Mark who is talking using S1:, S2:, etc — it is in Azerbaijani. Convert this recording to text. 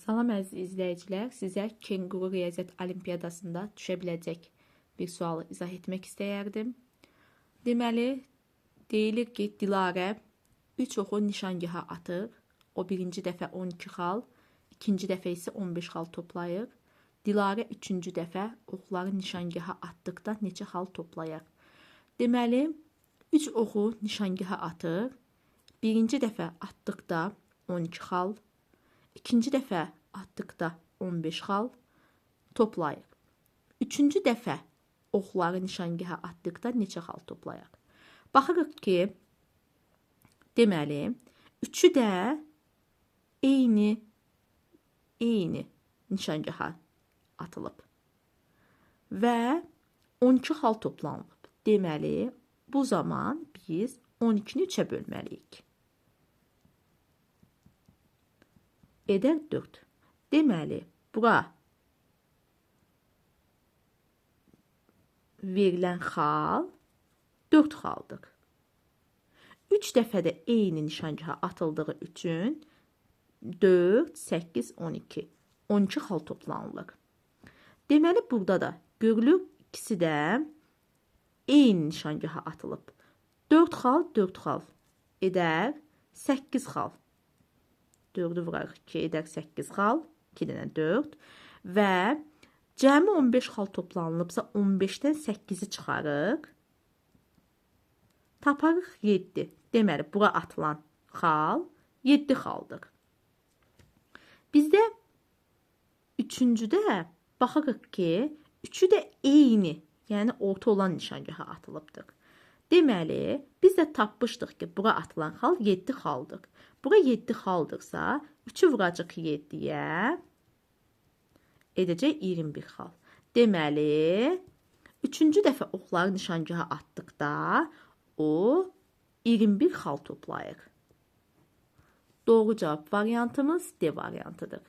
S1: Salam əziz izləyicilər, sizə Kenguru Riyaziyyat Olimpiyadasında düşə biləcək bir sualı izah etmək istəyərdim. Deməli, deyilir ki, Dilarə 3 oxu nişangaha atır. O birinci dəfə 12 xal, ikinci dəfə isə 15 xal toplayır. Dilarə üçüncü dəfə oxları nişangaha atdıqda neçə xal toplayır? Deməli, 3 oxu nişangaha atır. Birinci dəfə atdıqda 12 xal, İkinci dəfə atdıqda 15 xal toplayır. Üçüncü dəfə oxları nişangaha atdıqda neçə xal toplayır? Baxırıq ki, deməli, üçü də eyni nişangaha atılıb və 12 xal toplanılıb. Deməli, bu zaman biz 12-ni 3-ə bölməliyik. Edər 4. Deməli, bura verilən xal 4 xaldır. 3 dəfə də eyni nişangaha atıldığı üçün 4, 8, 12. 12 xal toplanılır. Deməli, burada da görülür ikisi də eyni nişangaha atılıb. 4 xal, 4 xal edər 8 xal. 4'ü vurarıq 2 edər 8 xal, 2 dənə 4 və cəmi 15 xal toplanılıbsa 15-dən 8-i çıxarıq. Taparıq 7. Deməli, bura atılan xal 7 xaldır. Bizdə üçüncüdə baxırıq ki, üçü də eyni, yəni orta olan nişangaha atılıbdır. Deməli, biz də tapmışdıq ki, bura atılan xal 7 xaldır. Bura 7 xaldırsa, 3'ü vuracaq 7-yə, edəcək 21 xal. Deməli, üçüncü dəfə oxları nişangaha atdıqda, o 21 xal toplayır. Doğru cavab variantımız D variantıdır.